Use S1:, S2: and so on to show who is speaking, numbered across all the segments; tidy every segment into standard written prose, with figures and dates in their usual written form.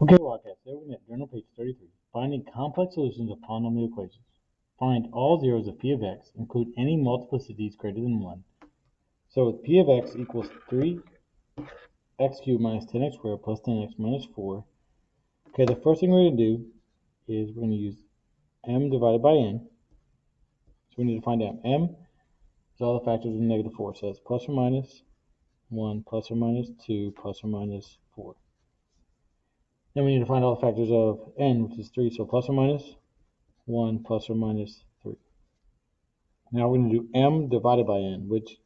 S1: Okay, Wildcat, so we're going to journal page 33. Finding complex solutions of polynomial equations. Find all zeros of p of x, include any multiplicities greater than 1. So with p of x equals 3x cubed minus 10x squared plus 10x minus 4. Okay, the first thing we're going to do is we're going to use m divided by n. So we need to find m. M is all the factors of negative 4. So that's plus or minus 1, plus or minus 2, plus or minus 4. Then we need to find all the factors of n, which is 3. So plus or minus 1, plus or minus 3. Now we're going to do m divided by n, which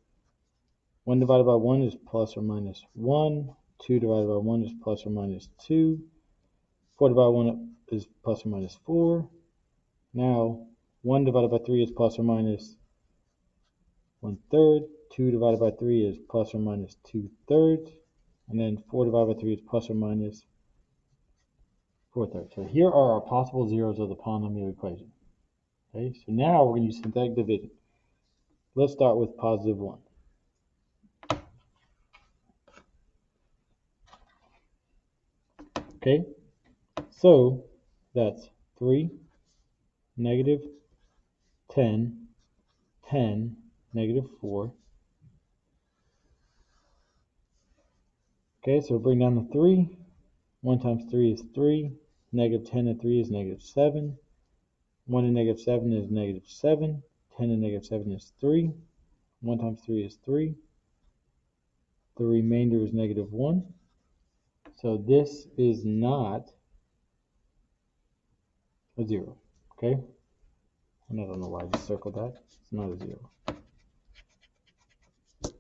S1: 1 divided by 1 is plus or minus 1, 2 divided by 1 is plus or minus 2, 4 divided by 1 is plus or minus 4. Now 1 divided by 3 is plus or minus 1/3, 2 divided by 3 is plus or minus 2/3, and then 4 divided by 3 is plus or minus 4/3. So here are our possible zeros of the polynomial equation. Okay, so now we're going to use synthetic division. Let's start with positive 1. Okay, so that's 3, negative 10, 10, negative 4. Okay, so bring down the 3. 1 times 3 is 3. Negative 10 and 3 is negative 7. 1 and negative 7 is negative 7. 10 and negative 7 is 3. 1 times 3 is 3. The remainder is negative 1. So this is not a 0. Okay? And I don't know why I just circled that. It's not a 0.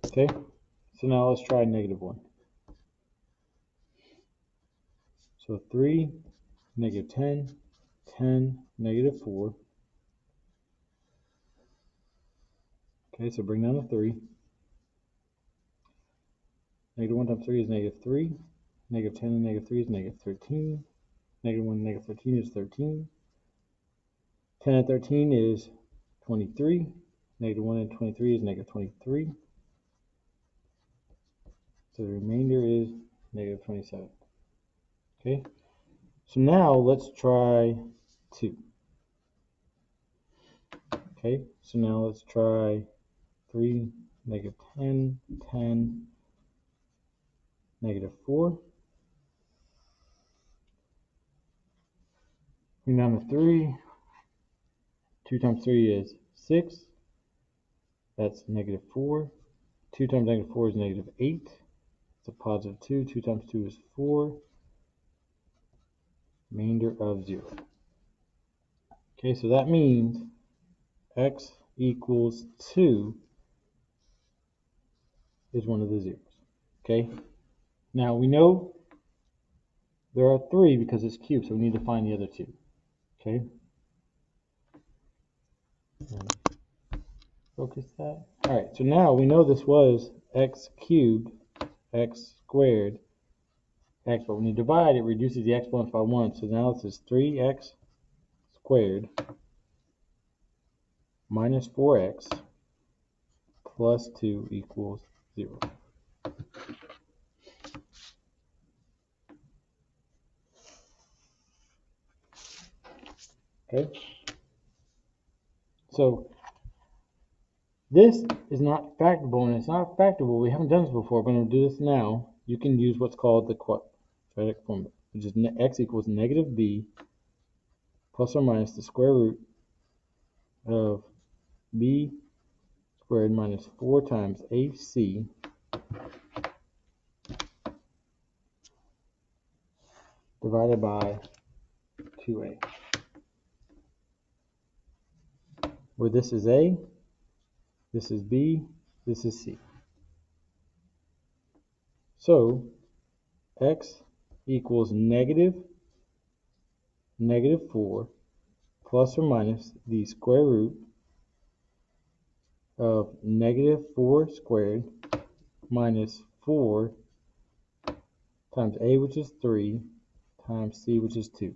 S1: Okay? So now let's try negative 1. So 3, negative 10, 10, negative 4. Okay, so bring down the 3. Negative 1 times 3 is negative 3. Negative 10 and negative 3 is negative 13. Negative 1 and negative 13 is 13. 10 and 13 is 23. Negative 1 and 23 is negative 23. So the remainder is negative 27. Okay, so now let's try 2. Okay, so now let's try 3, negative 10, 10, negative 4. Bring down the 3. 2 times 3 is 6. That's negative 4. 2 times negative 4 is negative 8. It's a positive 2. 2 times 2 is 4. Remainder of 0. Okay, so that means x equals 2 is one of the zeros. Okay, now we know there are 3 because it's cubed, so we need to find the other 2. Okay, focus that. All right, so now we know this was x cubed, x squared, x, but when you divide, it reduces the exponents by 1. So now this is 3x squared minus 4x plus 2 equals 0. Okay, so this is not factorable, and it's not factorable. We haven't done this before. We're going to do this now. You can use what's called the quadratic formula, which is x equals negative b plus or minus the square root of b squared minus 4 times ac divided by 2a, where this is a, this is b, this is c. So x equals negative 4 plus or minus the square root of negative 4 squared minus 4 times a, which is 3, times c, which is 2,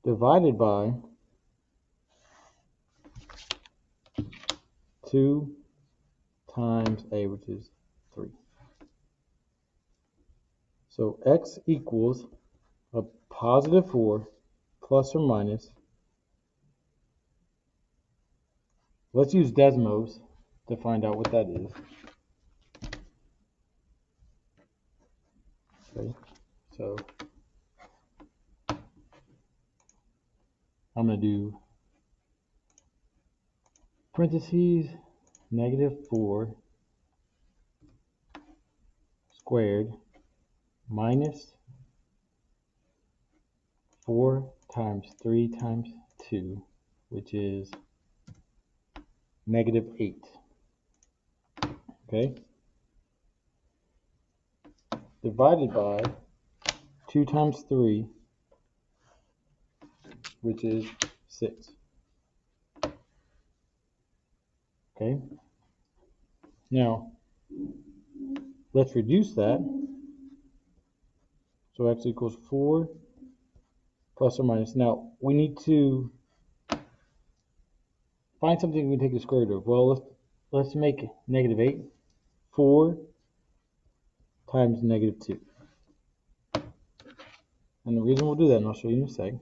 S1: divided by 2 times a, which is 3. So x equals a positive 4 plus or minus. Let's use Desmos to find out what that is. Okay, so I'm going to do parentheses negative 4 squared minus 4 times 3 times 2, which is negative 8. Okay? Divided by 2 times 3, which is 6. Okay? Now, let's reduce that. So x equals 4 plus or minus. Now, we need to find something we can take the square root of. Well, let's make negative 8. 4 times negative 2. And the reason we'll do that, and I'll show you in a sec.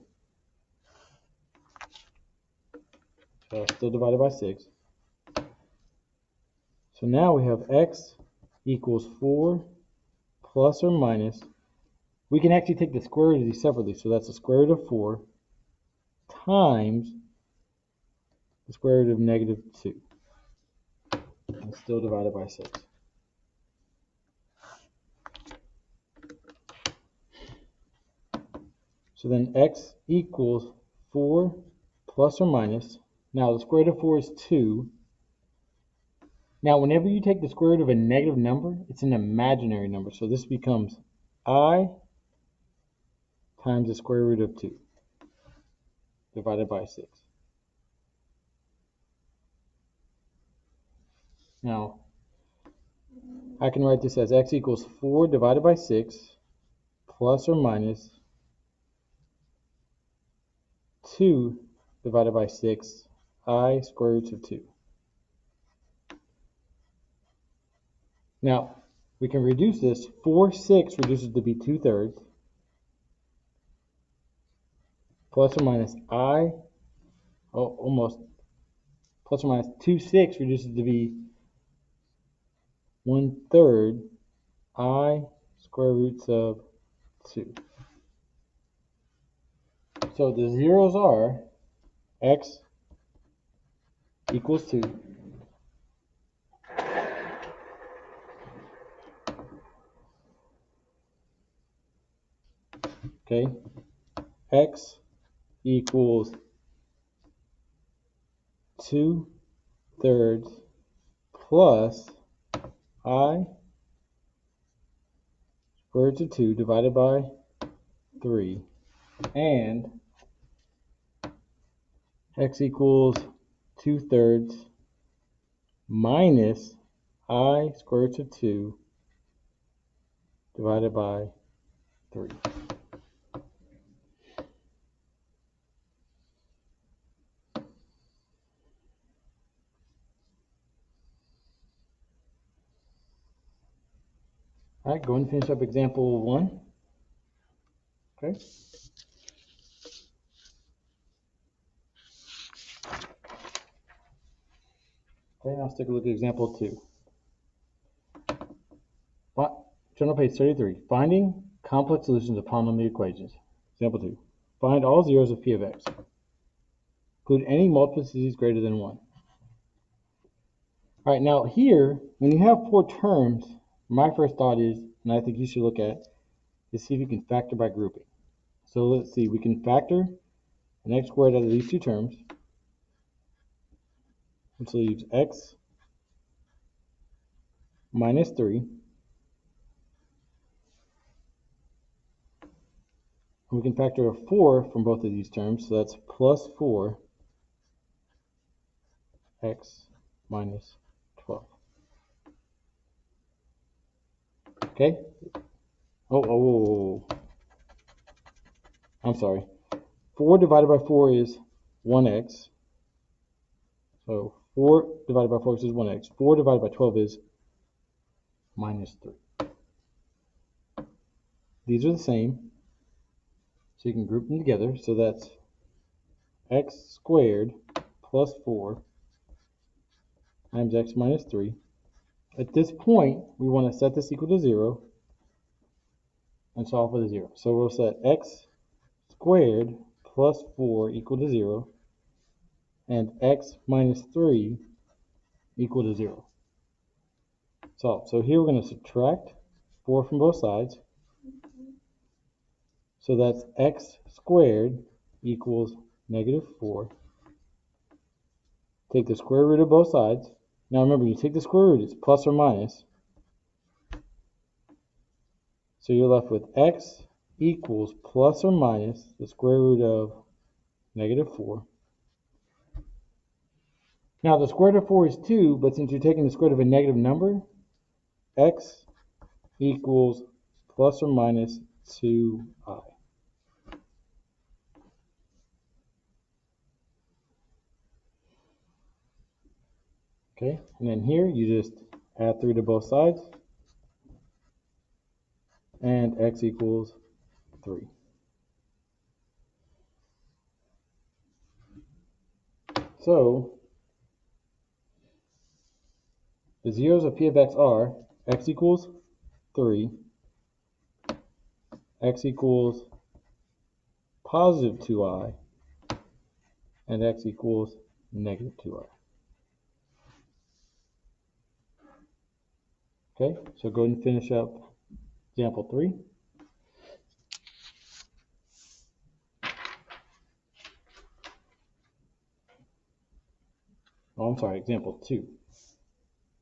S1: So still divided by 6. So now we have x equals 4 plus or minus. We can actually take the square root of these separately. So that's the square root of 4 times the square root of negative 2. And still divided by 6. So then x equals 4 plus or minus. Now the square root of 4 is 2. Now whenever you take the square root of a negative number, it's an imaginary number. So this becomes I times the square root of 2 divided by 6. Now I can write this as x equals 4 divided by 6 plus or minus 2 divided by 6 I square roots of 2. Now, we can reduce this. 4, 6 reduces to be 2/3 plus or minus I, almost, plus or minus 2, 6 reduces to be 1/3 I square roots of 2. So the zeros are x equals 2. Okay, x equals 2/3 plus I square root of 2 divided by 3, and x equals 2/3 minus I square root of 2 divided by 3. All right, go and finish up example 1. Okay. Okay, now let's take a look at example 2. Turn on page 33. Finding complex solutions of polynomial equations. Example 2. Find all zeros of p of x. Include any multiplicities greater than 1. All right, now here, when you have 4 terms, my first thought is, and I think you should look at, is see if you can factor by grouping. So let's see, we can factor an x squared out of these 2 terms, which leaves x minus 3. We can factor a 4 from both of these terms, so that's plus 4 x minus 12. Okay? Oh, I'm sorry. 4 divided by 4 is 1x. So 4 divided by 4 is 1x. 4 divided by 12 is minus 3. these are the same, so you can group them together. So that's x squared plus 4 times x minus 3. At this point, we want to set this equal to 0 and solve for the 0. So we'll set x squared plus 4 equal to 0 and x minus 3 equal to 0. So here we're going to subtract 4 from both sides. So that's x squared equals negative 4. Take the square root of both sides. Now remember, you take the square root, it's plus or minus. So you're left with x equals plus or minus the square root of negative 4. Now the square root of 4 is 2, but since you're taking the square root of a negative number, x equals plus or minus 2i. Okay, and then here you just add 3 to both sides, and x equals 3. So the zeros of p of x are x equals 3, x equals positive 2i, and x equals negative 2i. Okay, so go ahead and finish up example 3. Oh, I'm sorry, example 2.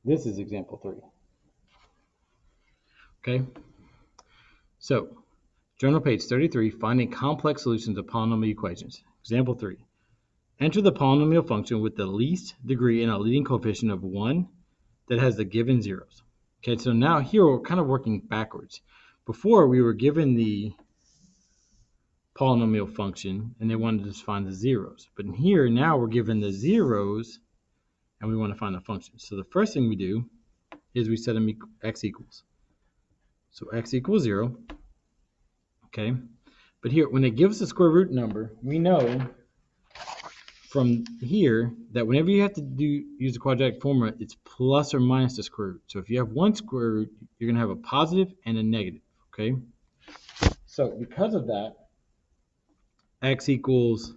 S1: This is example 3. Okay, so journal page 33, finding complex solutions of polynomial equations. Example 3. Enter the polynomial function with the least degree and a leading coefficient of 1 that has the given zeros. Okay, so now here we're kind of working backwards. Before we were given the polynomial function and they wanted us to find the zeros. But in here now we're given the zeros and we want to find the function. So the first thing we do is we set them x equals. So x equals 0. Okay, but here when it gives the square root number, we know from here that whenever you have to use the quadratic formula, it's plus or minus the square root. So if you have one square root, you're going to have a positive and a negative. Okay, so because of that, x equals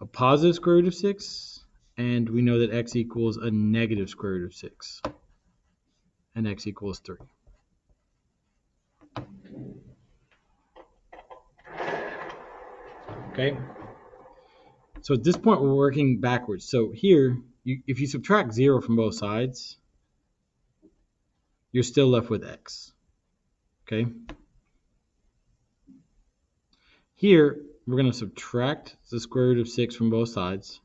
S1: a positive square root of 6, and we know that x equals a negative square root of 6, and x equals 3. Okay, so at this point we're working backwards. So here, if you subtract 0 from both sides, you're still left with x. Okay, here we're going to subtract the square root of 6 from both sides.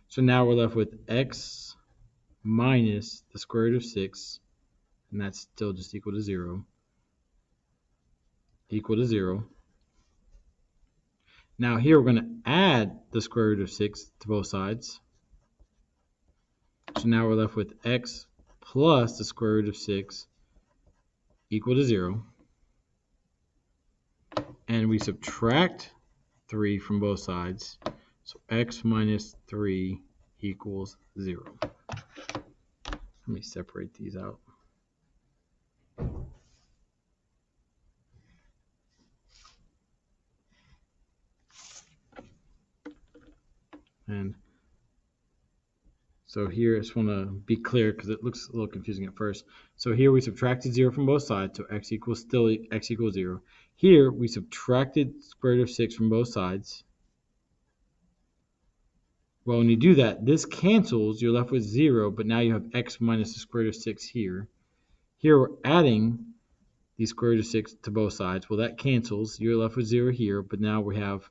S1: So now we're left with x minus the square root of 6, and that's still just equal to 0. Equal to 0. Now here we're going to add the square root of 6 to both sides. So now we're left with x plus the square root of 6 equal to 0. And we subtract 3 from both sides. So x minus 3 equals 0. Let me separate these out. And so here I just want to be clear because it looks a little confusing at first. So here we subtracted 0 from both sides, so x equals 0. Here we subtracted square root of 6 from both sides. Well, when you do that, this cancels, you're left with 0, but now you have x minus the square root of 6 here. Here we're adding the square root of 6 to both sides. Well, that cancels, you're left with 0 here, but now we have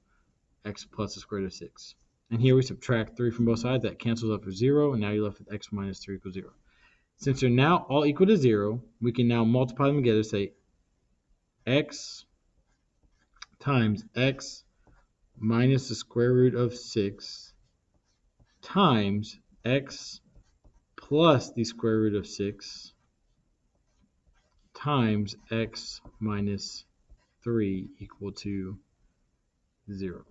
S1: x plus the square root of 6. And here we subtract 3 from both sides, that cancels up with 0, and now you're left with x minus 3 equals 0. Since they're now all equal to 0, we can now multiply them together, say x times x minus the square root of 6 times x plus the square root of 6 times x minus 3 equal to 0.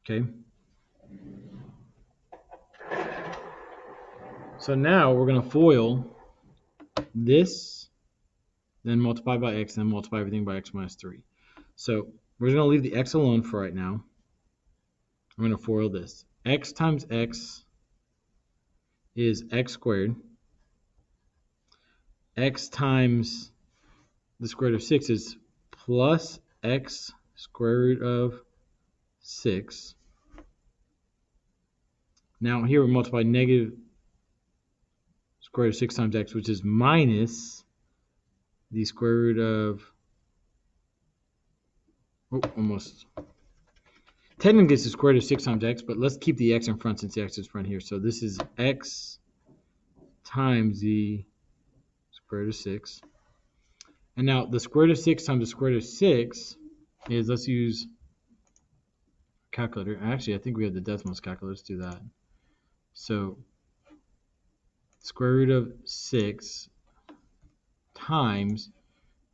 S1: Okay? So now we're going to FOIL this, then multiply by x, then multiply everything by x minus 3. So we're going to leave the x alone for right now. I'm going to FOIL this. X times x is x squared. X times the square root of 6 is plus x square root of 6. Now here we multiply negative square root of 6 times x, which is minus the square root of, almost. Technically it's the square root of 6 times x, but let's keep the x in front since the x is front here. So this is x times the square root of 6. And now the square root of 6 times the square root of 6 is, let's use calculator. Actually, I think we have the decimals calculator. Let's do that. So square root of 6 times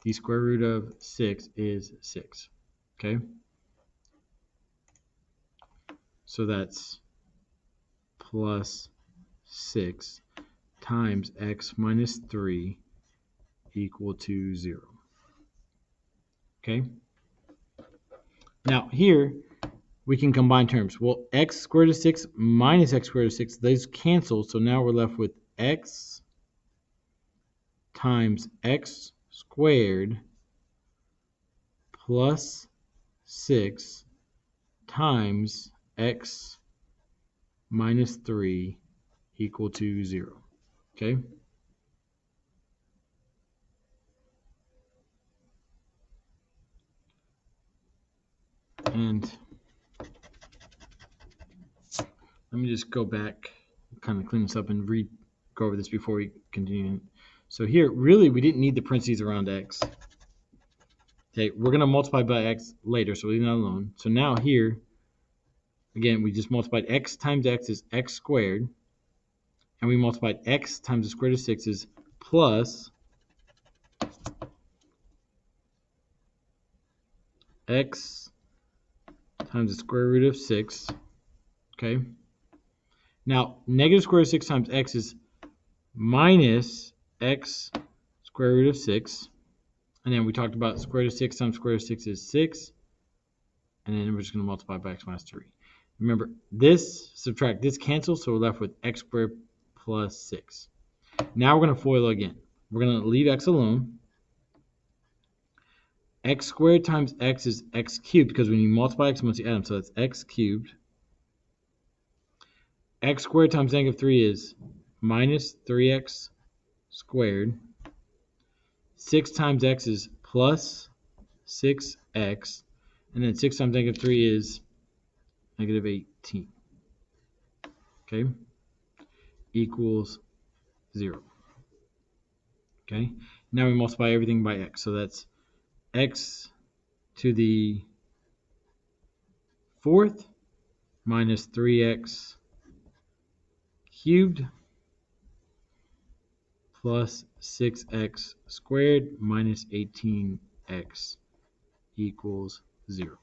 S1: the square root of 6 is 6. Okay? So that's plus 6 times x minus 3 equal to 0. Okay? Now here we can combine terms. Well, x squared root of 6 minus x squared root of 6, those cancel. So now we're left with x times x squared plus 6 times x minus 3 equal to 0. Okay? And let me just go back, kind of clean this up and go over this before we continue. So here, really, we didn't need the parentheses around x. Okay, we're going to multiply by x later, so we'll leave that alone. So now here, again, we just multiplied x times x is x squared, and we multiplied x times the square root of 6 is plus x times the square root of 6. Okay. Now, negative square root of 6 times x is minus x square root of 6. And then we talked about square root of 6 times square root of 6 is 6. And then we're just going to multiply by x minus 3. Remember, this subtract this cancels, so we're left with x squared plus 6. Now we're going to FOIL again. We're going to leave x alone. X squared times x is x cubed, because when you multiply x, you must add them, so that's x cubed. X squared times negative 3 is minus 3x squared. 6 times x is plus 6x. And then 6 times negative 3 is negative 18. Okay? Equals 0. Okay? Now we multiply everything by x. So that's x to the 4th minus 3x cubed plus 6x squared minus 18x equals 0.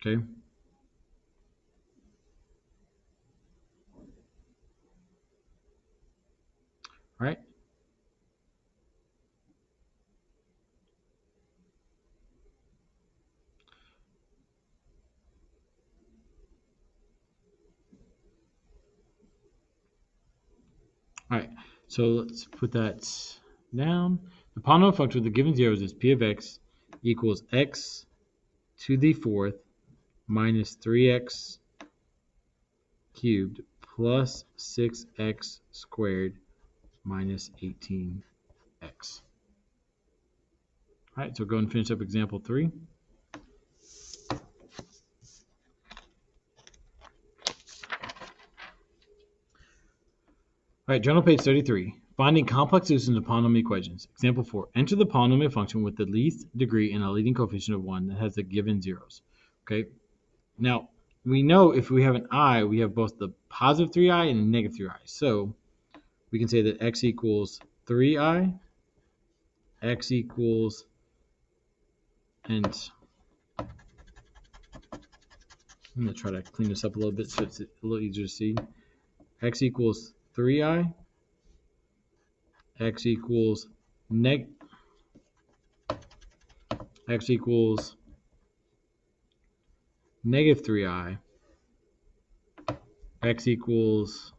S1: Okay? All right? All right, so let's put that down. The polynomial function with the given zeros is p of x equals x to the 4th minus 3x cubed plus 6x squared minus 18x. All right, so go and finish up example 3. All right, journal page 33. Finding complex solutions to polynomial equations. Example 4. Enter the polynomial function with the least degree and a leading coefficient of 1 that has the given zeros. Okay. Now, we know if we have an I, we have both the positive 3i and the negative 3i. So we can say that x equals 3i, x equals, and I'm going to try to clean this up a little bit so it's a little easier to see. X equals 3i, x equals x equals negative 3i, x equals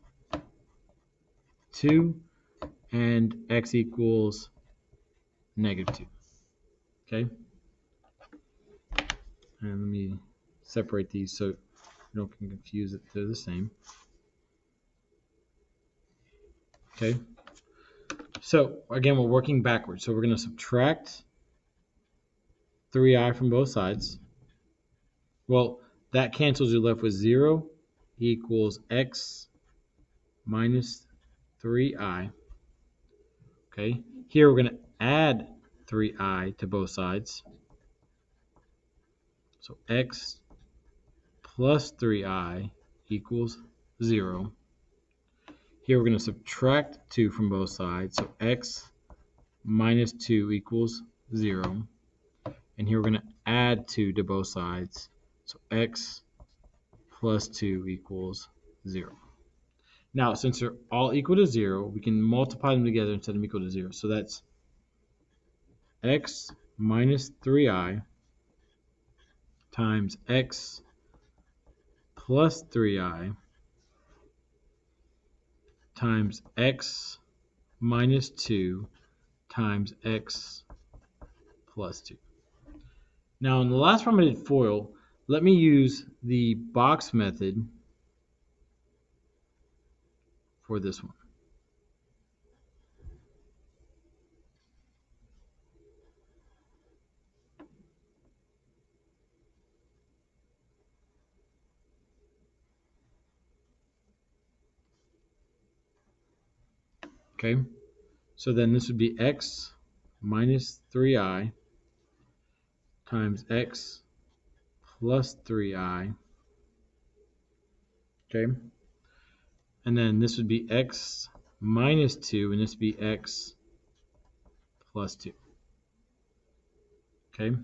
S1: 2, and x equals negative 2. Okay? And let me separate these so you don't get confused that they're the same. Okay? So, again, we're working backwards. So we're going to subtract 3i from both sides. Well, that cancels. You're left with 0 equals x minus 3i. Okay? Here we're going to add 3i to both sides. So x plus 3i equals 0. Here we're going to subtract 2 from both sides. So x minus 2 equals 0. And here we're going to add 2 to both sides. So x plus 2 equals 0. Now, since they're all equal to 0, we can multiply them together and set them equal to 0. So that's x minus 3i times x plus 3i times x minus 2 times x plus 2. Now, in the last problem I did FOIL, let me use the box method for this one. Okay, so then this would be x minus 3i times x plus 3i. Okay, and then this would be x minus 2, and this would be x plus 2. Okay,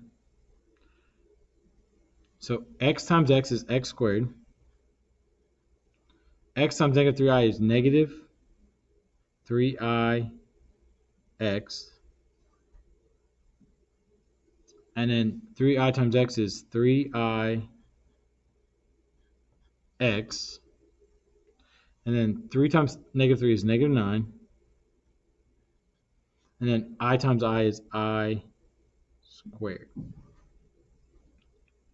S1: so x times x is x squared. X times negative 3i is negative 3i x. And then 3i times x is 3i x. And then 3 times negative 3 is negative 9. And then I times I is I squared.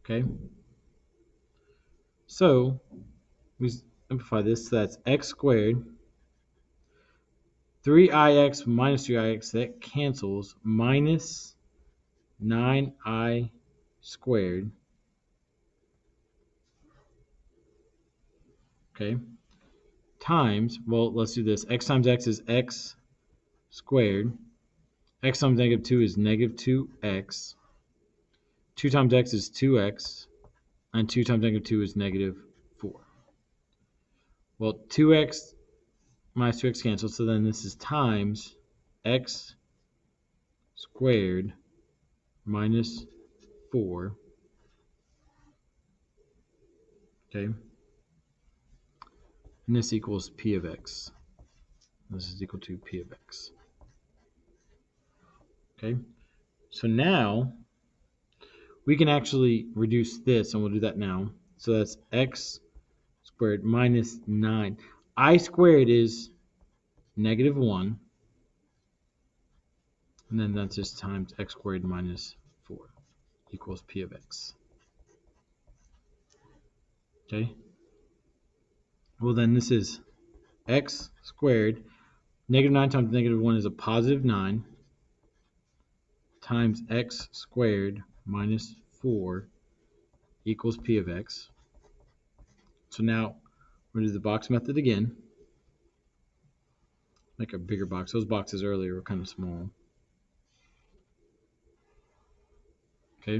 S1: Okay? So, we simplify this. So that's x squared. 3ix minus 3ix, that cancels. Minus 9i squared. Okay? Times, well, let's do this. X times x is x squared. X times negative 2 is negative 2x. 2 times x is 2x. And 2 times negative 2 is negative 4. Well, 2x minus 2x cancels, so then this is times x squared minus 4. Okay? And this equals p of x. This is equal to p of x. Okay? So now we can actually reduce this, and we'll do that now. So that's x squared minus 9. I squared is negative 1. And then that's just times x squared minus 4 equals p of x. Okay? Well, then this is x squared. Negative 9 times negative 1 is a positive 9 times x squared minus 4 equals p of x. So now we're going to do the box method again. Make a bigger box. Those boxes earlier were kind of small. Okay.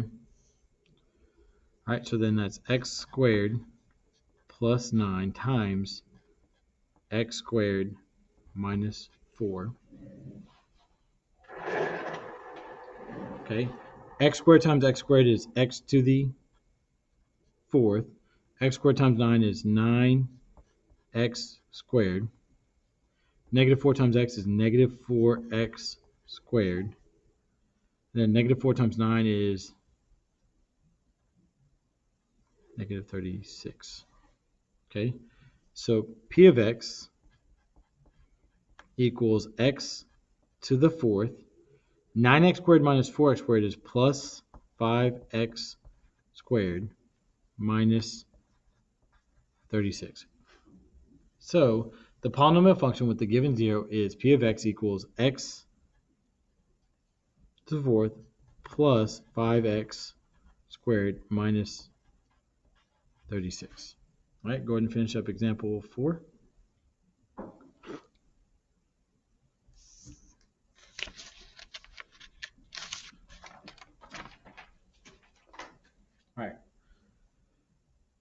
S1: All right, so then that's x squared plus 9 times x squared minus 4. Okay, x squared times x squared is x to the 4th. X squared times 9 is 9x squared. Negative 4 times x is negative 4x squared. And then negative 4 times 9 is negative 36. Okay, so p of x equals x to the 4th. 9x squared minus 4x squared is plus 5x squared minus 36. So the polynomial function with the given 0 is p of x equals x to the 4th plus 5x squared minus 36. All right, go ahead and finish up example 4. All right.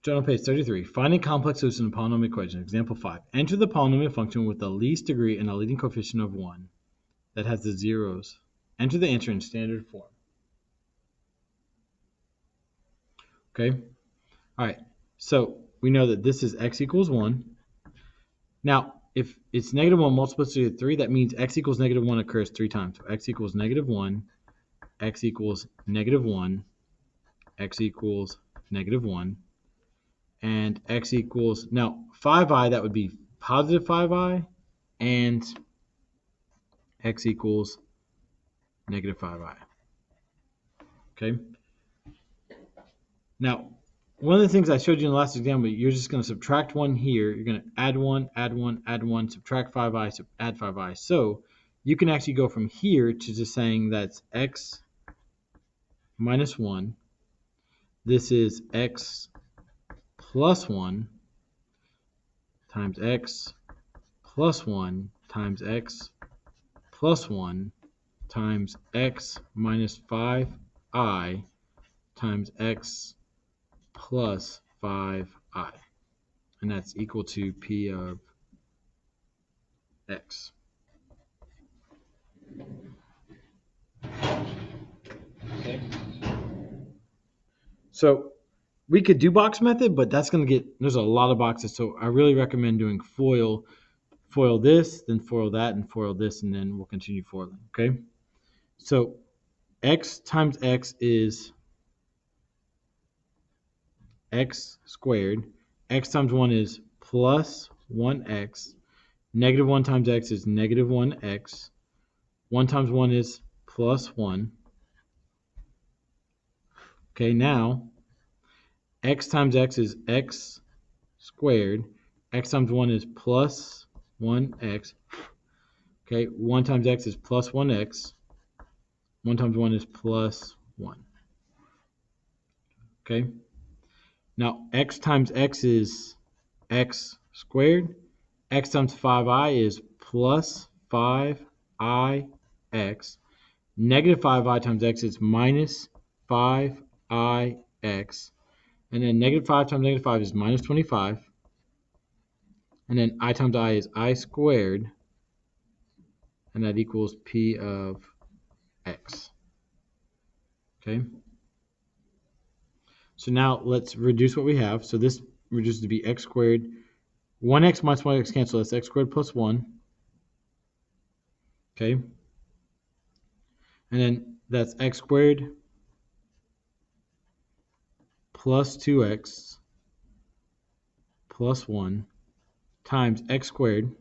S1: Journal page 33. Find a complex solution of the polynomial equation. Example 5. Enter the polynomial function with the least degree and a leading coefficient of 1 that has the zeros. Enter the answer in standard form. Okay. All right. So we know that this is x equals 1. Now, if it's negative 1 multiplicity of 3, that means x equals negative 1 occurs 3 times. So x equals negative 1, x equals negative 1, x equals negative 1, and x equals, now 5i, that would be positive 5i, and x equals negative 5i. Okay? Now, one of the things I showed you in the last example, you're just going to subtract 1 here. You're going to add 1, add 1, add 1, subtract 5i, add 5i. So you can actually go from here to just saying that's x minus 1. This is x plus 1 times x plus 1 times x plus 1 times x minus 5i times x plus 5i. And that's equal to p of x. Okay. So we could do box method, but that's going to get, there's a lot of boxes. So I really recommend doing FOIL. Foil this, then foil that, and foil this, and then we'll continue foiling. Okay. So x times x is x squared. X times 1 is plus 1x. Negative 1 times x is negative 1x. 1 times 1 is plus 1. Okay, now x times x is x squared. X times 1 is plus 1x. Okay, 1 times x is plus 1x. 1 times 1 is plus 1. Okay. Now, x times x is x squared. X times 5i is plus 5ix. Negative 5i times x is minus 5ix. And then negative 5 times negative 5 is minus 25. And then I times I is I squared. And that equals p of x. Okay. So now let's reduce what we have. So this reduces to be x squared. 1x minus 1x cancel. That's x squared plus 1. Okay. And then that's x squared plus 2x plus 1 times x squared.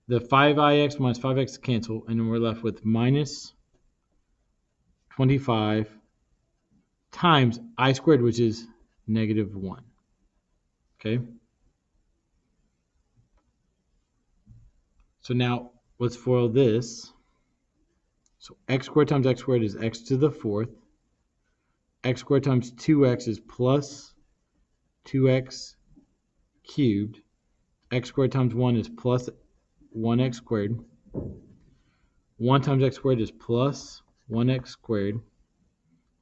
S1: The 5ix minus 5x cancel, and then we're left with minus 25 times I squared, which is negative 1. Okay? So now let's FOIL this. So x squared times x squared is x to the 4th. X squared times 2x is plus 2x cubed. X squared times 1 is plus 1x squared. 1 times x squared is plus 1x squared.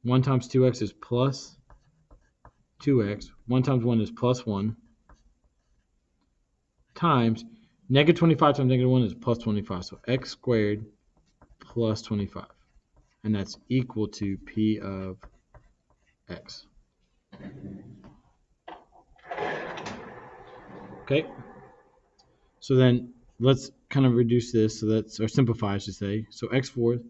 S1: 1 times 2x is plus 2x. 1 times 1 is plus 1 times negative 25 times negative 1 is plus 25. So x squared plus 25. And that's equal to p of x. Okay. So then let's kind of reduce this. So that's, or simplify, I should say. So x fourth,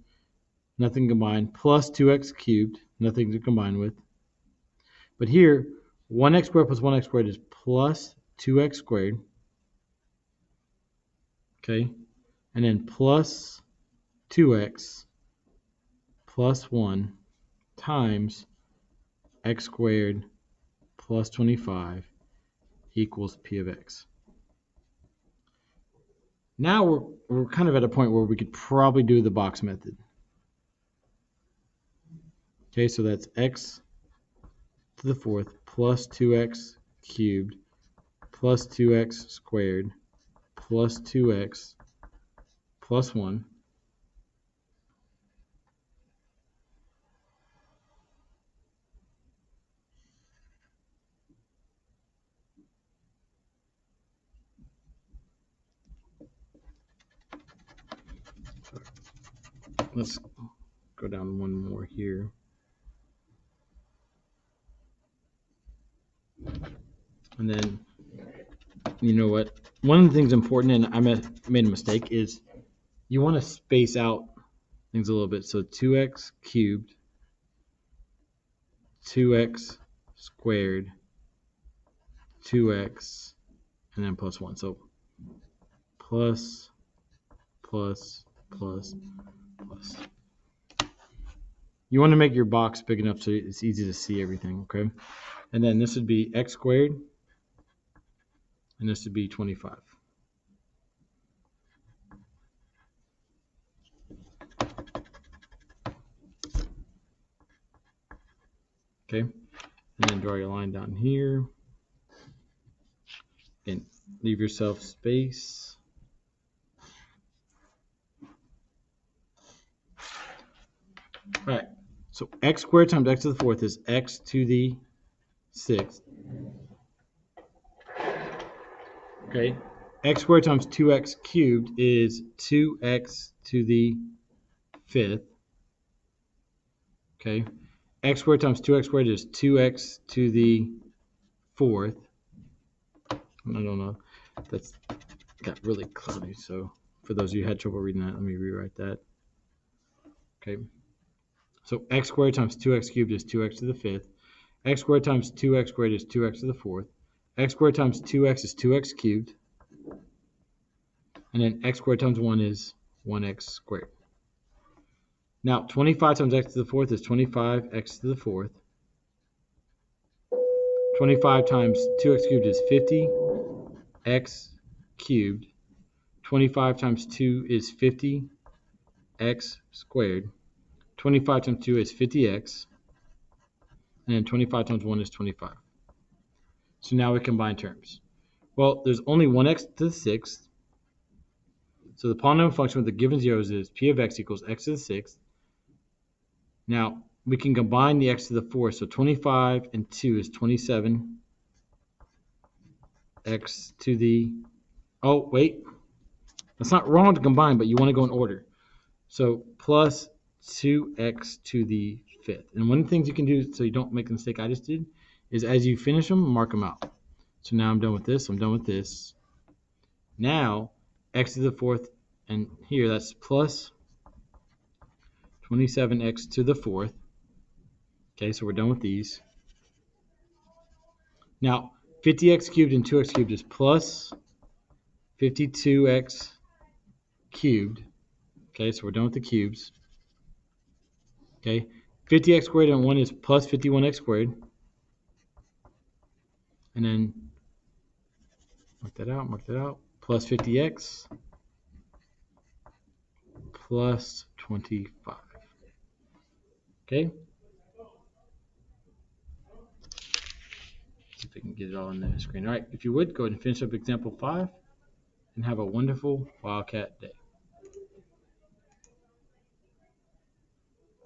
S1: nothing combined, plus 2x cubed, nothing to combine with. But here, 1x squared plus 1x squared is plus 2x squared. Okay. And then plus 2x plus 1 times x squared plus 25 equals p of x. Now we're kind of at a point where we could probably do the box method. Okay, so that's x to the fourth plus 2x cubed plus 2x squared plus 2x plus 1 let's go down one more here. And then, you know what? One of the things important, and I made a mistake, is you want to space out things a little bit. So 2x cubed, 2x squared, 2x, and then plus 1. So plus, plus, plus, plus. You want to make your box big enough so it's easy to see everything, okay? And then this would be x squared, and this would be 25. Okay, and then draw your line down here, and leave yourself space. All right, so x squared times x to the fourth is x to the sixth. Okay, x squared times 2x cubed is 2x to the fifth. Okay, x squared times 2x squared is 2x to the fourth. I don't know. That's got really cloudy. So for those of you who had trouble reading that, let me rewrite that. Okay. So x squared times 2x cubed is 2x to the fifth. X squared times 2x squared is 2x to the fourth. X squared times 2x is 2x cubed. And then x squared times 1 is 1x squared. Now, 25 times x to the fourth is 25x to the fourth. 25 times 2x cubed is 50x cubed. 25 times 2 is 50x squared. 25 times 2 is 50x. And then 25 times 1 is 25. So now we combine terms. Well, there's only 1x to the sixth. So the polynomial function with the given zeros is p of x equals x to the sixth. Now, we can combine the x to the fourth. So 25 and 2 is 27. X to the... Oh, wait. That's not wrong to combine, but you want to go in order. So plus 2x to the fifth. And one of the things you can do so you don't make the mistake I just did is as you finish them, mark them out. So now I'm done with this. I'm done with this. Now, x to the fourth, and here that's plus 27x to the fourth. Okay, so we're done with these. Now, 50x cubed and 2x cubed is plus 52x cubed. Okay, so we're done with the cubes. Okay, 50x squared and 1 is plus 51x squared. And then mark that out. Plus 50x plus 25. Okay. See if we can get it all on the screen. All right, if you would, go ahead and finish up example 5 and have a wonderful Wildcat day.